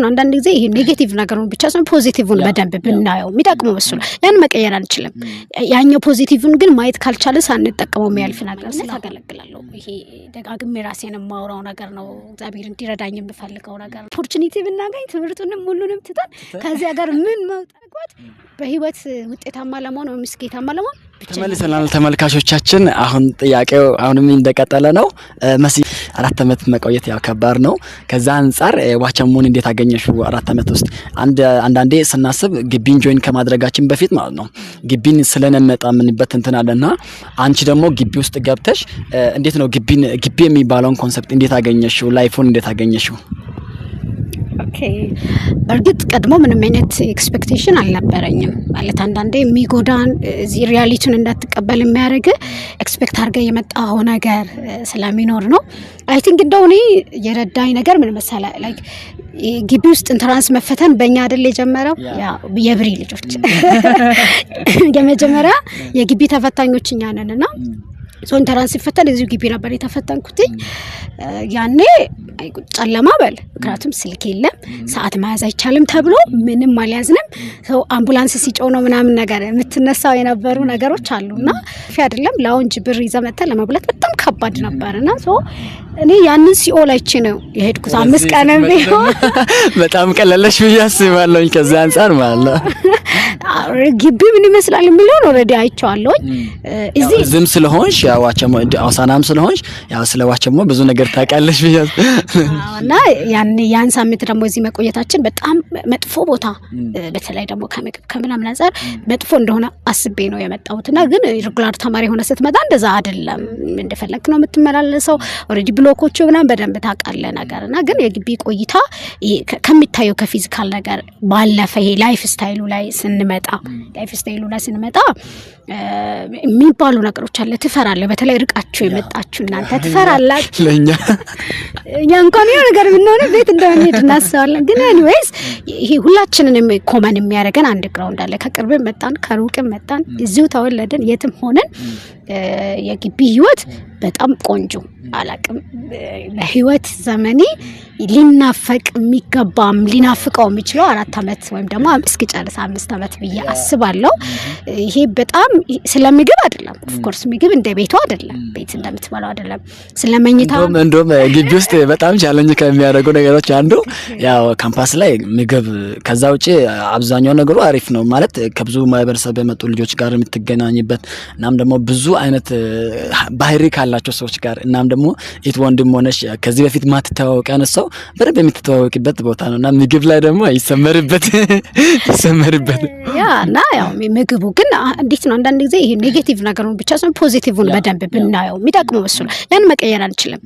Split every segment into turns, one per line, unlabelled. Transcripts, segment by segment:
ነው አንዳንድ ጊዜ ይሄ ኔጌቲቭ ነገሩን ብቻ ሳይሆን ፖዚቲቭን በደንብ ብናየው የሚጠቅመው እሱ ነው። ያን መቀየር አንችልም። ያኛው ፖዚቲቭን ግን ማየት ካልቻለ ሳንጠቀመው የሚያልፍ ነገር ስለታገለግላለሁ። ይሄ ደጋግሜ ራሴን የማወራው ነገር ነው። እግዚአብሔር እንዲረዳኝ የምፈልገው ነገር ነው። ኦፖርቹኒቲ ብናገኝ ትምህርቱንም ሁሉንም ትተን ከዚያ ጋር ምን ማውጣት በህይወት ውጤታማ ለመሆን ነው ስኬታማ ለመሆን
ተመልሰናል ተመልካቾቻችን። አሁን ጥያቄው አሁንም እንደቀጠለ ነው። መሲ 4 አመት መቆየት ያው ከባድ ነው። ከዛ አንፃር ዋቸሞን እንዴት አገኘሽው? 4 አመት ውስጥ አንዳንዴ ስናስብ ግቢን ጆይን ከማድረጋችን በፊት ማለት ነው ግቢን ስለነመጣ ምንበት እንትን አለና አንቺ ደግሞ ግቢ ውስጥ ገብተሽ እንዴት ነው ግቢ የሚባለውን ኮንሰፕት እንዴት አገኘሽው? ላይፉን እንዴት አገኘሽው?
ኦኬ በርግጥ ቀድሞ ምንም አይነት ኤክስፔክቴሽን አልነበረኝም። ማለት አንዳንዴ የሚጎዳን እዚ ሪያሊቲውን እንዳትቀበል የሚያደርግ ኤክስፔክት አድርገህ የመጣው ነገር ስለሚኖር ነው። አይ ቲንክ እንደው እኔ የረዳኝ ነገር ምን መሰለህ ላይክ ግቢ ውስጥ ኢንትራንስ መፈተን በእኛ አይደል የጀመረው የብሪ ልጆች የመጀመሪያ የግቢ ተፈታኞች እኛ ነንና ሶ ኢንትራንስ ሲፈተን እዚሁ ግቢ ነበር የተፈተንኩት። ያኔ ጨለማ በል ምክንያቱም ስልክ የለም ሰዓት መያዝ አይቻልም ተብሎ ምንም አልያዝንም። ሶ አምቡላንስ ሲጮህ ነው ምናምን ነገር የምትነሳው የነበሩ ነገሮች አሉና አይደለም ላውንጅ ብር ይዘህ መጥተህ ለመብላት በጣም ከባድ ነበርና ሶ እኔ ያንን ሲኦል አይቼ ነው የሄድኩት 5 ቀን ቢሆን
በጣም ቀለለሽ ብያስባለሁኝ ከዛ አንፃር ማለት ነው።
ግቢ ምን ይመስላል የሚለውን ኦሬዲ አይቻለሁ። እዚህ
ዝም ስለሆንሽ ያው ዋቸሞ አውሳናም ስለሆንሽ ያው ስለዋቸሞ ብዙ ነገር ታውቃለሽ ብያስ
እና ያን ሳምንት ደግሞ እዚህ መቆየታችን በጣም መጥፎ ቦታ በተለይ ደግሞ ከምናምን አንፃር መጥፎ እንደሆነ አስቤ ነው የመጣሁትና ግን ሬጉላር ተማሪ ሆነ ስትመጣ እንደዛ አይደለም እንደፈለክ ነው የምትመላለሰው። ኦሬዲ ብሎኮቹ ምናምን በደንብ ታውቃለህ ነገርና ግን የግቢ ቆይታ ከሚታየው ከፊዚካል ነገር ባለፈ ይሄ ላይፍ ስታይሉ ላይ ስንመጣ የሚባሉ ነገሮች አለ። ትፈራለህ። በተለይ ርቃችሁ የመጣችሁ እናንተ ትፈራላችሁ።
ለኛ
እንኳን የሆነ ነገር ብንሆን ቤት እንደምንሄድ እናስባለን። ግን ኤኒዌይስ ይሄ ሁላችንንም ኮመን የሚያደርገን አንድ ግራውንድ አለ። ከቅርብም መጣን ከሩቅም መጣን እዚሁ ተወለድን የትም ሆነን የግቢ ህይወት በጣም ቆንጆ አላቅም በህይወት ዘመኔ ሊናፈቅ የሚገባም ሊናፍቀው የሚችለው 4 አመት ወይም ደግሞ እስኪጨርስ 5 አመት ብዬ አስባለሁ። ይሄ በጣም ስለምግብ አይደለም ኦፍ ኮርስ ምግብ እንደ ቤቱ አይደለም ቤት እንደምትበላው አይደለም። ስለመኝታ
እንደውም ግቢ ውስጥ በጣም ቻሌንጅ ከሚያደርጉ ነገሮች አንዱ ያው ካምፓስ ላይ ምግብ ከዛ ውጪ አብዛኛው ነገሩ አሪፍ ነው ማለት ከብዙ ማህበረሰብ የመጡ ልጆች ጋር የምትገናኝበት እናም ደግሞ ብዙ አይነት ባህሪ ካላቸው ሰዎች ጋር እናም ደግሞ ወንድም ሆነሽ ከዚህ በፊት ማትተዋወቅ ያነሳው በደንብ የምትተዋወቂበት ቦታ ነውና ምግብ ላይ ደግሞ ይሰመርበት
እና ያው ምግቡ ግን እንዴት ነው አንዳንድ ጊዜ ይሄ ኔጌቲቭ ነገሩን ብቻ ሳይሆን ፖዚቲቭን በደንብ ብናየው የሚጠቅመው እሱ ነው። ያን መቀየር አንችልም።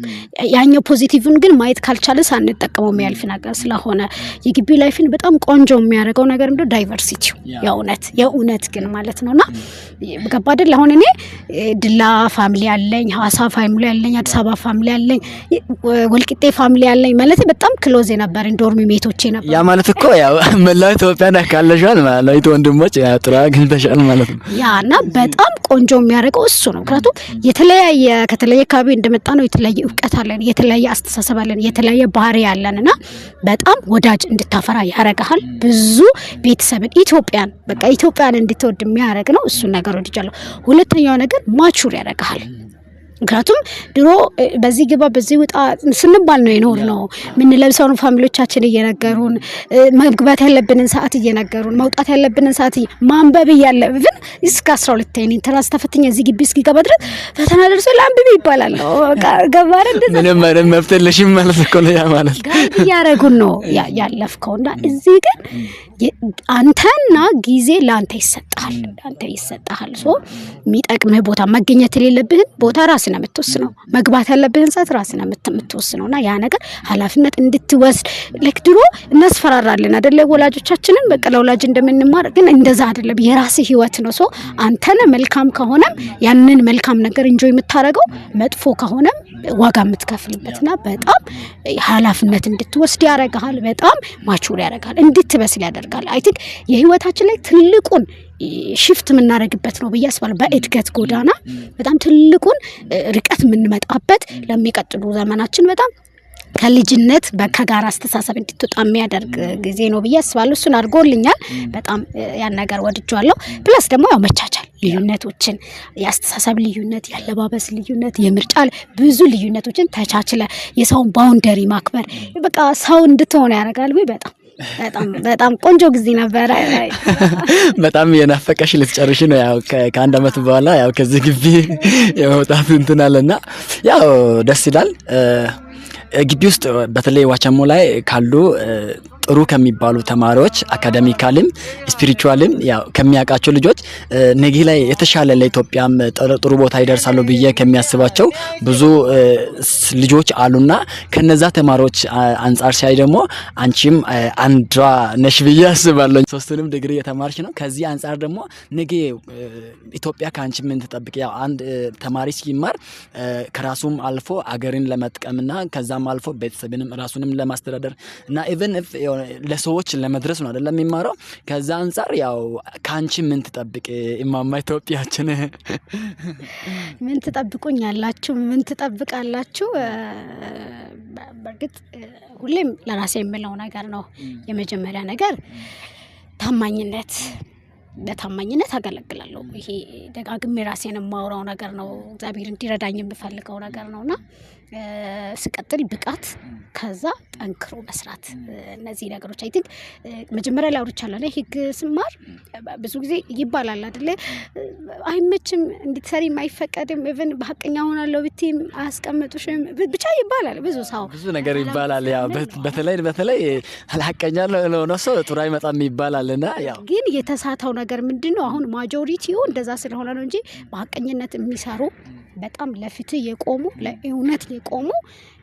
ያኛው ፖዚቲቭን ግን ማየት ካልቻለ ሳንጠቀመው የሚያልፍ ነገር ስለሆነ የግቢ ላይፍን በጣም ቆንጆ የሚያደርገው ነገር እንደው ዳይቨርሲቲው የእውነት ግን ማለት ነውና ገባ አይደል? አሁን እኔ ድላ ፋሚሊ አለኝ፣ ሐዋሳ ፋሚሊ አለኝ፣ አዲስ አበባ ፋሚሊ አለኝ፣ ወልቂጤ ፋሚሊ አለኝ ማለት በጣም ክሎዝ የነበረን ዶርም ሜቶቼ ነበር።
ያ ማለት እኮ ያው መላው ኢትዮጵያ ካለሽዋል ማለት ነው ወንድሞች ጥራ ግንተሻል ማለት ነው።
ያና በጣም ቆንጆ የሚያደርገው እሱ ነው። ምክንያቱም ከተለያየ አካባቢ እንደመጣ ነው የተለያየ ዕውቀት አለን፣ የተለያየ አስተሳሰብ አለን፣ የተለያየ ባህሪ ያለንና በጣም ወዳጅ እንድታፈራ ያረጋል። ብዙ ቤተሰብን ኢትዮጵያን እንድትወድ የሚያረግ ነው እሱ ነገር ወድጃለሁ። ሁለተኛው ነገር ማቹር ያረጋል። ምክንያቱም ድሮ በዚህ ግባ በዚህ ወጣ ስንባል ነው የኖር ነው ምን ለብሰውን ፋሚሊዎቻችን እየነገሩን መግባት ያለብንን ሰዓት እየነገሩን መውጣት ያለብንን ሰዓት ማንበብ ያለብን እስከ 12 አይን ኢንተራንስ ተፈትኛ እዚህ ግቢ እስኪገባ ድረስ ፈተና ደርሶ ላንብብ ይባላል ነው ገባረ እንደዛ
ምንም መፍተለሽም ማለት እኮ ነው ያ ማለት
ያረጉን ነው ያለፍከውና እዚህ ግን አንተና ጊዜ ላንተ ይሰጣል ሶ የሚጠቅምህ ቦታ መገኘት የሌለብህን ቦታ ራስህ ነው የምትወስነው። መግባት ያለብህን ሰዓት ራስህ ነው የምትወስነውና ያ ነገር ኃላፊነት እንድትወስድ ለክድሮ እናስፈራራለን አይደለ ወላጆቻችንን በቃ ለወላጅ እንደምንማር ግን እንደዛ አይደለም። የራስህ ህይወት ነው። ሶ አንተነ መልካም ከሆነም ያንን መልካም ነገር ኢንጆይ የምታረገው መጥፎ ከሆነም ዋጋ የምትከፍልበትና በጣም ኃላፊነት እንድትወስድ ያረጋል። በጣም ማቹር ያረጋል፣ እንድትበስል ያደርጋል። አይ ቲንክ የህይወታችን ላይ ትልቁን ሽፍት የምናደርግበት ነው ብዬ አስባለሁ። በእድገት ጎዳና በጣም ትልቁን ርቀት የምንመጣበት ለሚቀጥሉ ዘመናችን በጣም ከልጅነት በከጋራ አስተሳሰብ እንድትወጣ የሚያደርግ ጊዜ ነው ብዬ አስባለሁ። እሱን አድርጎልኛል። በጣም ያን ነገር ወድጄዋለሁ። ፕላስ ደግሞ ያው መቻቻል ልዩነቶችን የአስተሳሰብ ልዩነት፣ የአለባበስ ልዩነት፣ የምርጫ ብዙ ልዩነቶችን ተቻችለ የሰውን ባውንደሪ ማክበር በቃ ሰው እንድትሆን ያደርጋል። ወይ በጣም ቆንጆ ጊዜ ነበረ።
በጣም የናፈቀሽ ልትጨርሽ ነው ያው ከአንድ አመት በኋላ ያው ከዚህ ግቢ የመውጣት እንትን አለና ያው ደስ ይላል። ግቢ ውስጥ በተለይ ዋቸሞ ላይ ካሉ ጥሩ ከሚባሉ ተማሪዎች አካዳሚካልም ስፒሪቹዋልም ያው ከሚያውቃቸው ልጆች ነገ ላይ የተሻለ ለኢትዮጵያም ጥሩ ቦታ ይደርሳሉ ብዬ ከሚያስባቸው ብዙ ልጆች አሉና ከነዛ ተማሪዎች አንፃር ሲያይ ደግሞ አንቺም አንዷ ነሽ ብዬ አስባለሁ። ሶስቱንም ዲግሪ የተማርሽ ነው። ከዚህ አንፃር ደግሞ ነገ ኢትዮጵያ ካንቺ ምን ትጠብቅ? ያው አንድ ተማሪ ሲማር ከራሱም አልፎ አገርን ለመጥቀምና ከዛም አልፎ ቤተሰብንም ራሱንም ለማስተዳደር እና ኢቭን ለሰዎች ለመድረስ ነው አይደለም የሚማረው። ከዛ አንፃር ያው ካንቺ ምን ትጠብቅ እማማ ኢትዮጵያችን?
ምን ትጠብቁኛላችሁ? ምን ትጠብቃላችሁ? በርግጥ ሁሌም ለራሴ የምለው ነገር ነው። የመጀመሪያ ነገር ታማኝነት። በታማኝነት አገለግላለሁ። ይሄ ደጋግሜ ራሴን የማወራው ነገር ነው። እግዚአብሔር እንዲረዳኝ የምፈልገው ነገር ነውና ስቀጥል ብቃት፣ ከዛ ጠንክሮ መስራት። እነዚህ ነገሮች አይ ቲንክ መጀመሪያ ላይ አውርቻለሁ። እኔ ህግ ስማር ብዙ ጊዜ ይባላል አይደለ አይመችም፣ እንድትሰሪ አይፈቀድም፣ ኢቭን በሐቀኛ ሆናለሁ ብትይም አያስቀምጡሽም ብቻ ይባላል። ብዙ ነገር
ይባላል። ያው በተለይ ሐቀኛ ነው ሰው ጥሩ አይመጣም ይባላልና ያው
ግን የተሳተው ነገር ምንድነው? አሁን ማጆሪቲው እንደዛ ስለሆነ ነው እንጂ በሐቀኝነት የሚሰሩ በጣም ለፍትህ የቆሙ ለእውነት የቆሙ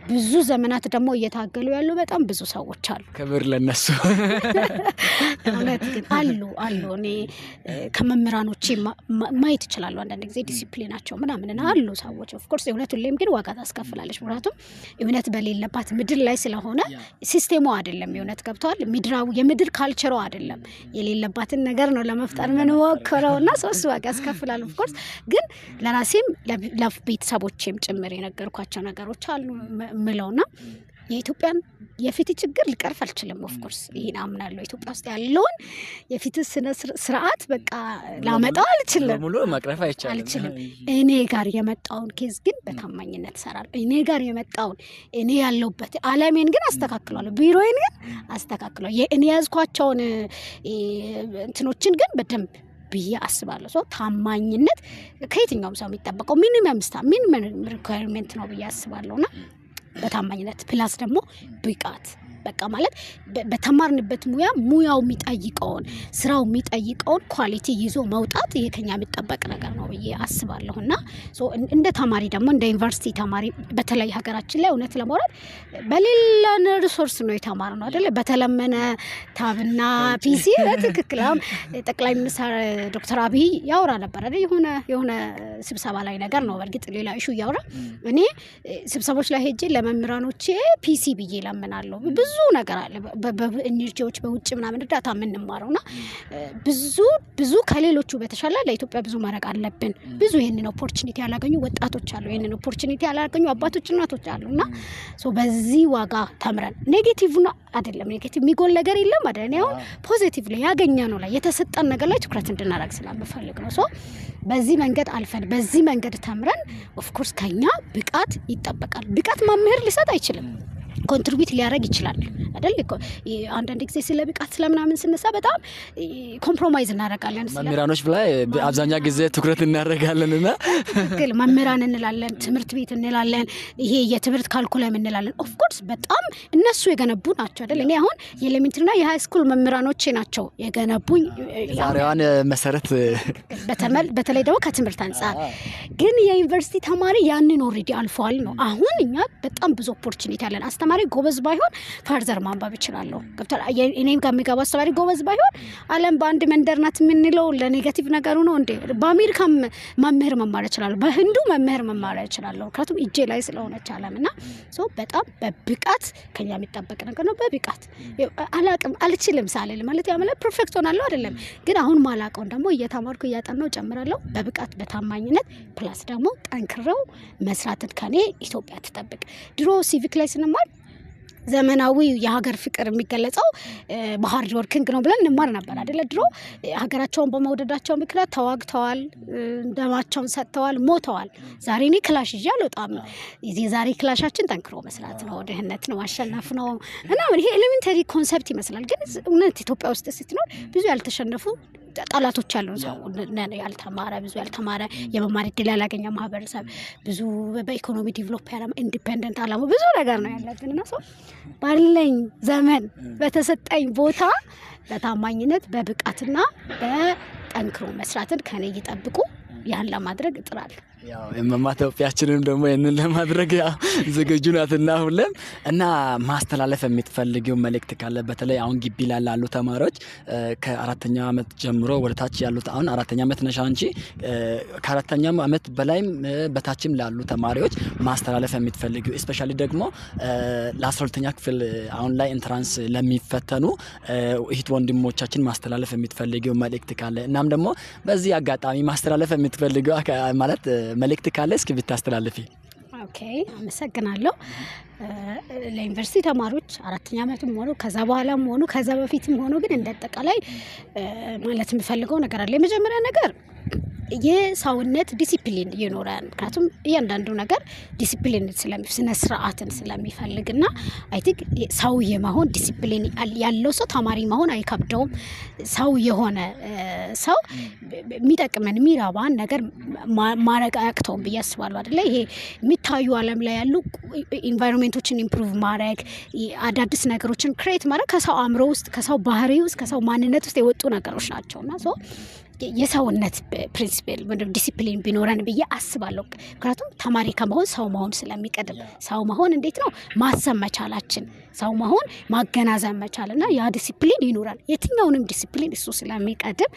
ብዙ ዘመናት ደግሞ እየታገሉ ያሉ በጣም ብዙ ሰዎች አሉ።
ክብር ለነሱ።
እውነት ግን አሉ እኔ ከመምህራኖቼ ማየት ይችላሉ። አንዳንድ ጊዜ ዲሲፕሊናቸው ምናምን አሉ ሰዎች። ኦፍ ኮርስ እውነት ሁሌም ግን ዋጋ ታስከፍላለች። ምክንያቱም እውነት በሌለባት ምድር ላይ ስለሆነ ሲስቴሙ አይደለም እውነት ገብቷል። የምድር ካልቸሩ አይደለም የሌለባትን ነገር ነው ለመፍጠር ምን ወከረውና ሶስት ዋጋ ያስከፍላል። ኦፍ ኮርስ ግን ለራሴም ለቤተሰቦቼም ጭምር የነገርኳቸው ነገሮች አሉ ምለውና የኢትዮጵያን የፍትህ ችግር ሊቀርፍ አልችልም። ኦፍ ኮርስ ይሄን አምናለሁ። ኢትዮጵያ ውስጥ ያለውን የፍትህ ስነ ስርዓት በቃ ላመጣው አልችልም፣
ሙሉ ማቅረፍ አይቻልም።
እኔ ጋር የመጣውን ኬዝ ግን በታማኝነት እሰራለሁ። እኔ ጋር የመጣውን እኔ ያለውበት ዓለሜን ግን አስተካክላለሁ፣ ቢሮዬን ግን አስተካክላለሁ። እኔ ያዝኳቸውን እንትኖችን ግን በደንብ ብዬ አስባለሁ። ሶ ታማኝነት ከየትኛውም ሰው የሚጠበቀው ሚኒመም ሪኳየርመንት ነው ብዬ አስባለሁና በታማኝነት ፕላስ ደግሞ ብቃት በቃ ማለት በተማርንበት ሙያው የሚጠይቀውን ስራው የሚጠይቀውን ኳሊቲ ይዞ መውጣት ይሄ ከኛ የሚጠበቅ ነገር ነው ብዬ አስባለሁና እንደ ተማሪ ደግሞ እንደ ዩኒቨርሲቲ ተማሪ በተለይ ሀገራችን ላይ እውነት ለማውራት በሌላን ሪሶርስ ነው የተማርነው አይደለ? በተለመነ ታብና ፒሲ በትክክል ጠቅላይ ሚኒስትር ዶክተር አብይ ያወራ ነበር አይደል? የሆነ ስብሰባ ላይ ነገር ነው በእርግጥ ሌላ ኢሹ ያወራ። እኔ ስብሰቦች ላይ ሄጄ ለመምህራኖቼ ፒሲ ብዬ ለምናለሁ። ብዙ ነገር አለ በኢነርጂዎች በውጭ ምናምን እርዳታ የምንማረውና ብዙ ከሌሎቹ በተሻለ ለኢትዮጵያ ብዙ ማድረግ አለብን። ብዙ ይሄንን ኦፖርቹኒቲ ያላገኙ ወጣቶች አሉ፣ ይሄንን ኦፖርቹኒቲ ያላገኙ አባቶች እናቶች አሉና በዚህ ዋጋ ተምረን ኔጌቲቭ ነው አይደለም፣ ኔጌቲቭ የሚጎል ነገር የለም አይደል? ያው ፖዚቲቭ ላይ ያገኘነው ላይ የተሰጠን ነገር ላይ ትኩረት እንድናደርግ ስለምፈልግ ነው። በዚህ መንገድ አልፈን በዚህ መንገድ ተምረን ኦፍ ኮርስ ከኛ ብቃት ይጠበቃል። ብቃት መምህር ሊሰጥ አይችልም፣ ኮንትሪቢዩት ሊያደርግ ይችላል አይደል? አንዳንድ ጊዜ ስለ ብቃት ስለምናምን ስነሳ በጣም ኮምፕሮማይዝ እናደርጋለን።
መምህራኖች ላይ አብዛኛው ጊዜ ትኩረት እናደርጋለንና
ትክክል መምህራን እንላለን፣ ትምህርት ቤት እንላለን፣ ይሄ የትምህርት ካልኩለም እንላለን። ኦፍ ኮርስ በጣም እነሱ የገነቡ ናቸው አይደል? እኔ አሁን የኤሌሜንተሪና የሃይ ስኩል መምህራኖቼ ናቸው የገነቡኝ
ዛሬዋን መሰረት
በተለይ ደግሞ ከትምህርት አንፃር። ግን የዩኒቨርሲቲ ተማሪ ያንን ኦልሬዲ አልፏል ነው። አሁን እኛ በጣም ብዙ ኦፖርቹኒቲ አለን። አስተማሪ ጎበዝ ባይሆን ፈርዘር ማንበብ ይችላል። ገብቷል? እኔም ጋር የሚገባ አስተማሪ ጎበዝ ባይሆን ዓለም በአንድ መንደር ናት የምንለው ለኔጋቲቭ ነገሩ ነው እንዴ? በአሜሪካም መምህር መማር ይችላል፣ በህንዱ መምህር መማር ይችላል። ምክንያቱም እጄ ላይ ስለሆነች ዓለምና በጣም በብቃት ከኛ የሚጠበቅ ነገር ነው። በብቃት አላቅም አልችልም ሳልል ማለት ያመለ ፐርፌክት ሆናለሁ አይደለም። ግን አሁን ማላቀውን ደግሞ እየተማርኩ እያጠናው ጨምራለሁ። በብቃት በታማኝነት ፕላስ ደግሞ ጠንክረው መስራትን ከኔ ኢትዮጵያ ትጠብቅ። ድሮ ሲቪክ ላይ ስንማር ዘመናዊ የሀገር ፍቅር የሚገለጸው በሃርድ ወርኪንግ ነው ብለን እንማር ነበር አይደለ? ድሮ ሀገራቸውን በመውደዳቸው ምክንያት ተዋግተዋል፣ ደማቸውን ሰጥተዋል፣ ሞተዋል። ዛሬ እኔ ክላሽ ይዤ አልወጣም። የዛሬ ክላሻችን ጠንክሮ መስራት ነው፣ ድህነት ነው፣ ማሸነፍ ነው እና ይሄ ኤሌመንተሪ ኮንሰፕት ይመስላል። ግን እውነት ኢትዮጵያ ውስጥ ስትኖር ብዙ ያልተሸነፉ ጠላቶች ያሉን ሰው ያልተማረ ብዙ ያልተማረ የመማር እድል ያላገኘ ማህበረሰብ ብዙ በኢኮኖሚ ዲቨሎፕ ያለ ኢንዲፔንደንት አላማ ብዙ ነገር ነው ያለብን እና ሰው ባለኝ ዘመን በተሰጠኝ ቦታ በታማኝነት በብቃትና በጠንክሮ መስራትን ከኔ ይጠብቁ። ያን ለማድረግ እጥራለሁ።
ያው እማማ ኢትዮጵያችንም ደግሞ ይሄንን ለማድረግ ዝግጁ ናትና ሁሌም እና ማስተላለፍ የምትፈልጊው መልእክት ካለ በተለይ አሁን ግቢ ላይ ያሉ ተማሪዎች ከ4ኛ ዓመት ጀምሮ ወደታች ያሉት አሁን 4ኛ ዓመት ነሽ አንቺ ከ4ኛ ዓመት በላይም በታችም ላሉ ተማሪዎች ማስተላለፍ የምትፈልጊው ስፔሻሊ ደግሞ ለ12ኛ ክፍል አሁን ላይ ኢንትራንስ ለሚፈተኑ እህት ወንድሞቻችን ማስተላለፍ የምትፈልጊው መልእክት ካለ እናም ደግሞ በዚህ አጋጣሚ ማስተላለፍ የምትፈልጊው ማለት መልእክት ካለ እስኪ ብታስተላልፊ።
ኦኬ አመሰግናለሁ። ለዩኒቨርሲቲ ተማሪዎች 4ኛ ዓመትም ሆኖ ከዛ በኋላም ሆኖ ከዛ በፊትም ሆኖ ግን እንደጠቃላይ ማለት የምፈልገው ነገር አለ። የመጀመሪያ ነገር የሰውነት ዲሲፕሊን ይኖራል። ምክንያቱም እያንዳንዱ ነገር ዲሲፕሊን ስነ ስርዓትን ስለሚፈልግና አይ ቲንክ ሰው የመሆን ዲሲፕሊን ያለው ሰው ተማሪ መሆን አይከብደውም። ሰው የሆነ ሰው የሚጠቅመን የሚራባን ነገር ማረግ አያቅተውም ብዬ አስባለሁ አይደለ? ይሄ የሚታዩ ዓለም ላይ ያሉ ኢንቫይሮንሜንቶችን ኢምፕሩቭ ማድረግ አዳዲስ ነገሮችን ክሬት ማድረግ ከሰው አእምሮ ውስጥ ከሰው ባህሪ ውስጥ ከሰው ማንነት ውስጥ የወጡ ነገሮች ናቸውና የሰውነት ፕሪንሲፕል ወይም ዲሲፕሊን ቢኖረን ብዬ አስባለሁ። ምክንያቱም ተማሪ ከመሆን ሰው መሆን ስለሚቀድም ሰው መሆን እንዴት ነው ማሰብ መቻላችን ሰው መሆን ማገናዘብ መቻልና ያ ዲሲፕሊን ይኖራል። የትኛውንም ዲሲፕሊን እሱ ስለሚቀድም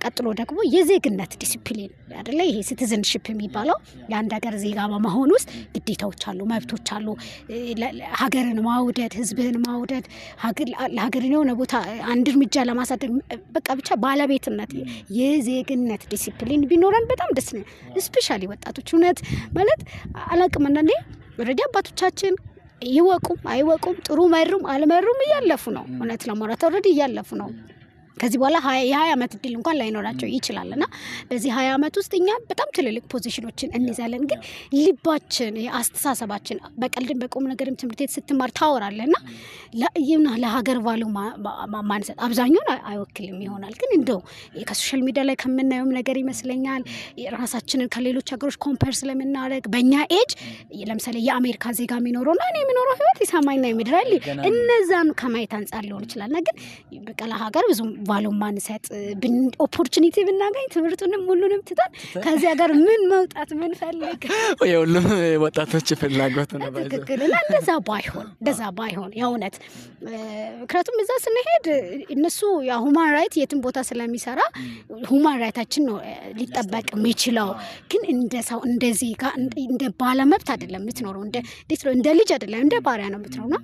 ቀጥሎ ደግሞ የዜግነት ዲሲፕሊን አይደለ? ይሄ ሲቲዝንሺፕ የሚባለው የአንድ ሀገር ዜጋ በመሆን ውስጥ ግዴታዎች አሉ፣ መብቶች አሉ። ሀገርን ማውደድ፣ ህዝብህን ማውደድ፣ ለሀገር የሆነ ቦታ አንድ እርምጃ ለማሳደግ በቃ ብቻ ባለቤትነት የዜግነት ዲሲፕሊን ቢኖረን በጣም ደስ ነው። ስፔሻሊ ወጣቶች እውነት ማለት አላቅም አንዳንዴ ወረዲ አባቶቻችን ይወቁም አይወቁም ጥሩ መሩም አልመሩም እያለፉ ነው። እውነት ለማውራት ወረዲ እያለፉ ነው። ከዚህ በኋላ 20 ዓመት እድል እንኳን ላይኖራቸው ይችላልና በዚህ 20 ዓመት ውስጥ እኛ በጣም ትልልቅ ፖዚሽኖችን እንይዛለን። ግን ልባችን አስተሳሰባችን በቀልድም በቁም ነገርም ትምህርት ቤት ስትማር ታወራለና ለሀገር ቫሉ ማንሰጥ አብዛኛውን አይወክልም ይሆናል። ግን እንደው ከሶሻል ሚዲያ ላይ ከምናየውም ነገር ይመስለኛል ራሳችንን ከሌሎች ሀገሮች ኮምፔር ስለምናደርግ በእኛ ኤጅ ለምሳሌ የአሜሪካ ዜጋ የሚኖረውና እኔ የሚኖረው ህይወት የሰማይና የምድር እነዛን ከማየት አንጻር ሊሆን ይችላል። ግን በቃ ለሀገር ብዙ ቫሉ ማንሰጥ ኦፖርቹኒቲ ብናገኝ ትምህርቱንም ሁሉንም ትተን ከዚህ ሀገር ምን መውጣት ምን ፈልግ
ሁሉም ወጣቶች ፍላጎት ነው።
ትክክልና እንደዛ ባይሆን የእውነት ምክንያቱም እዛ ስንሄድ እነሱ የሁማን ራይት የትም ቦታ ስለሚሰራ ሁማን ራይታችን ነው ሊጠበቅ የሚችለው። ግን እንደ ሰው እንደዚህ ጋር እንደ ባለመብት አይደለም የምትኖረው፣ እንደ ልጅ አይደለም እንደ ባሪያ ነው የምትኖረውና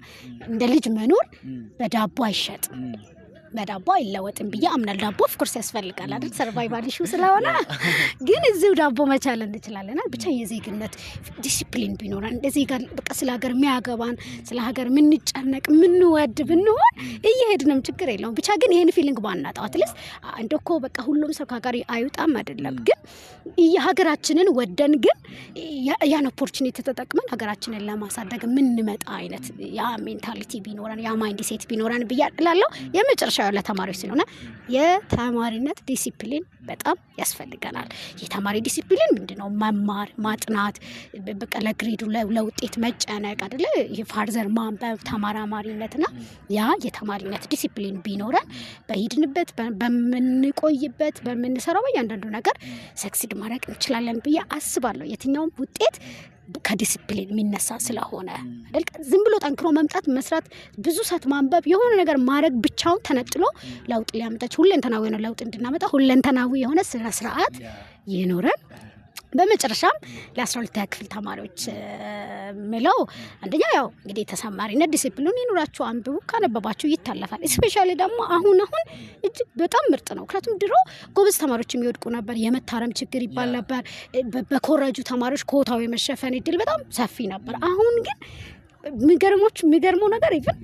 እንደ ልጅ መኖር በዳቦ አይሸጥም በዳቦ አይለወጥም ብዬ አምናለሁ። ዳቦ ኦፍኮርስ ያስፈልጋል አይደል? ሰርቫይቫል ኢሹ ስለሆነ ግን እዚሁ ዳቦ መቻል እንችላለን። ብቻ የዜግነት ዲሲፕሊን ቢኖረን እንደዚህ ጋር በቃ ስለ ሀገር የሚያገባን ስለ ሀገር ምንጨነቅ ምንወድ ብንሆን እየሄድንም ችግር የለውም። ብቻ ግን ይሄን ፊሊንግ ባናጣው አትሊስት እንደኮ በቃ ሁሉም ሰው ከሀገር አይውጣም አይደለም። ግን የሀገራችንን ወደን ግን ያን ኦፖርቹኒቲ ተጠቅመን ሀገራችንን ለማሳደግ ምንመጣ አይነት ያ ሜንታሊቲ ቢኖረን ያ ማይንድ ሴት ቢኖረን ብያለሁ። የመጨረሻ ለተማሪዎች ስለሆነ የተማሪነት ዲሲፕሊን በጣም ያስፈልገናል። የተማሪ ዲሲፕሊን ምንድነው? መማር፣ ማጥናት፣ በቃ ለግሬዱ ለውጤት መጨነቅ አይደለ? የፋርዘር ማንበብ፣ ተማራማሪነትና ያ የተማሪነት ዲሲፕሊን ቢኖረን በሂድንበት በምንቆይበት በምንሰራው በእያንዳንዱ ነገር ሰክሲድ ማድረግ እንችላለን ብዬ አስባለሁ። የትኛውም ውጤት ከዲሲፕሊን የሚነሳ ስለሆነ አይደል? ዝም ብሎ ጠንክሮ መምጣት መስራት ብዙ ሰዓት ማንበብ የሆነ ነገር ማድረግ ብቻውን ተነጥሎ ለውጥ ሊያመጣች ሁለንተናዊ ነው። ለውጥ እንድናመጣ ሁለንተናዊ የሆነ ስነ ስርዓት ይኖረን። በመጨረሻም ለ12ኛ ክፍል ተማሪዎች ምለው አንደኛ ያው እንግዲህ ተሰማሪነት ዲሲፕሊን ይኑራችሁ፣ አንብቡ፣ ካነበባችሁ ይታለፋል። ስፔሻሊ ደግሞ አሁን እጅግ በጣም ምርጥ ነው። ምክንያቱም ድሮ ጎበዝ ተማሪዎች የሚወድቁ ነበር፣ የመታረም ችግር ይባል ነበር። በኮረጁ ተማሪዎች ኮታው የመሸፈን እድል በጣም ሰፊ ነበር። አሁን ግን የሚገርመው ነገር ኢቭን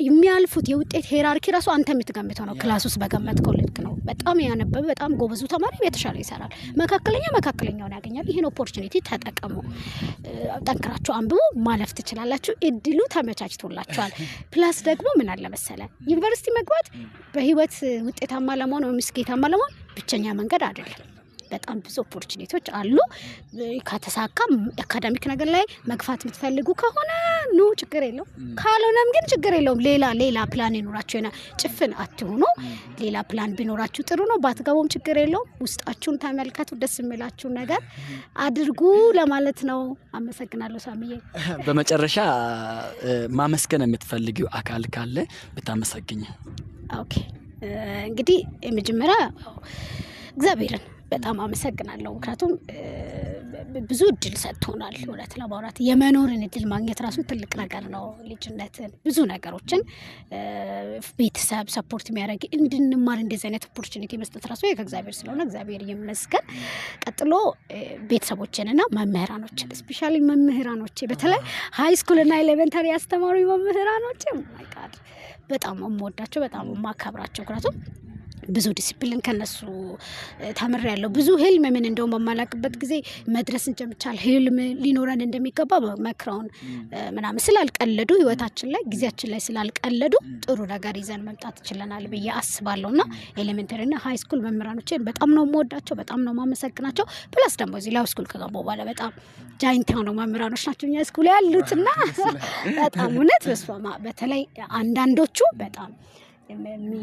የሚያልፉት የውጤት ሄራርኪ ራሱ አንተ የምትገምተው ነው። ክላስ ውስጥ በገመትከው ልክ ነው። በጣም ያነበበ በጣም ጎበዙ ተማሪ የተሻለ ይሰራል። መካከለኛውን ያገኛል። ይሄን ኦፖርቹኒቲ ተጠቀሙ። ጠንክራችሁ አንብቡ፣ ማለፍ ትችላላችሁ። እድሉ ተመቻችቶላችኋል። ፕላስ ደግሞ ምን አለ መሰለ ዩኒቨርሲቲ መግባት በህይወት ውጤታማ ለመሆን ወይም ስኬታማ ለመሆን ብቸኛ መንገድ አይደለም። በጣም ብዙ ኦፖርቹኒቲዎች አሉ። ከተሳካ አካዳሚክ ነገር ላይ መግፋት የምትፈልጉ ከሆነ ኑ ችግር የለውም። ካልሆነም ግን ችግር የለውም። ሌላ ፕላን ይኖራችሁ ጭፍን አትሆኑ። ሌላ ፕላን ቢኖራችሁ ጥሩ ነው። ባትገቡም ችግር የለውም። ውስጣችሁን ተመልከቱ። ደስ የሚላችሁ ነገር አድርጉ ለማለት ነው። አመሰግናለሁ ሳሚዬ።
በመጨረሻ ማመስገን የምትፈልጊው አካል ካለ ብታመሰግኝ።
ኦኬ እንግዲህ የመጀመሪያ እግዚአብሔርን በጣም አመሰግናለሁ። ምክንያቱም ብዙ እድል ሰጥቶናል። እውነት ለማውራት የመኖርን እድል ማግኘት ራሱ ትልቅ ነገር ነው። ልጅነትን ብዙ ነገሮችን ቤተሰብ ሰፖርት የሚያደርግ እንድንማር እንደዚህ አይነት ኦፖርቹኒቲ መስጠት ራሱ ከእግዚአብሔር ስለሆነ እግዚአብሔር ይመስገን። ቀጥሎ ቤተሰቦችንና መምህራኖችን ስፔሻሊ መምህራኖቼ በተለይ ሃይ ስኩል እና ኤሌመንታሪ ያስተማሩ መምህራኖቼ ማይ ጋድ በጣም የምወዳቸው በጣም የማከብራቸው ምክንያቱም ብዙ ዲሲፕሊን ከነሱ ተምሬያለሁ። ብዙ ህልም ምን እንደውም በማላቅበት ጊዜ መድረስ እንጀምቻል ህልም ሊኖረን እንደሚገባ መክረውን ምናምን ስላልቀለዱ ህይወታችን ላይ ጊዜያችን ላይ ስላልቀለዱ ጥሩ ነገር ይዘን መምጣት ይችላል ብዬ አስባለሁና ኤሌመንተሪ እና ሃይ ስኩል መምህራኖቼን በጣም ነው የምወዳቸው፣ በጣም ነው የማመሰግናቸው። ፕላስ ደግሞ እዚህ ላይ ስኩል ከገባሁ በኋላ በጣም ጃይንት ሆነው መምህራኖች ናቸው እኛ ስኩል ያሉትና በጣም እውነት በስፋማ በተለይ አንዳንዶቹ በጣም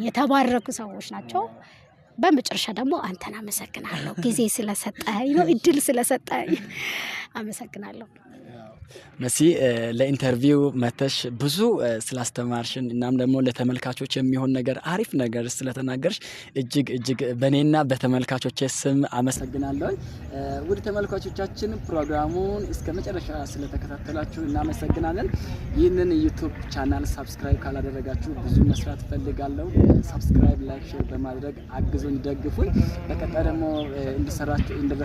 የተባረኩ ሰዎች ናቸው። በመጨረሻ ደግሞ አንተን አመሰግናለሁ ጊዜ ስለሰጠኸኝ ነው እድል ስለሰጠኸኝ አመሰግናለሁ።
መሲ ለኢንተርቪው መተሽ ብዙ ስላስተማርሽን እናም ደግሞ ለተመልካቾች የሚሆን ነገር አሪፍ ነገር ስለተናገርሽ እጅግ በኔና በተመልካቾች ስም አመሰግናለሁ። ውድ ተመልካቾቻችን ፕሮግራሙን እስከመጨረሻ ስለተከታተላችሁ እናመሰግናለን። ይህንን ዩቲዩብ ቻናል ሰብስክራይብ ካላደረጋችሁ ብዙ መስራት ፈልጋለሁ። ሰብስክራይብ፣ ላይክ፣ ሼር በማድረግ አግዙኝ፣ ደግፉኝ። በቀጣይ ደግሞ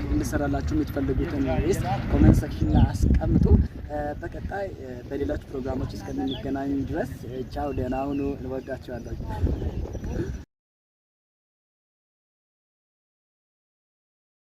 እንድሰራላችሁ የምትፈልጉትን ርዕስ ኮሜንት ሴክሽን ላይ አስቀምጡ። በቀጣይ በሌሎች ፕሮግራሞች እስከምንገናኝ ድረስ ቻው፣ ደህና ሁኑ። እንወዳችኋለን።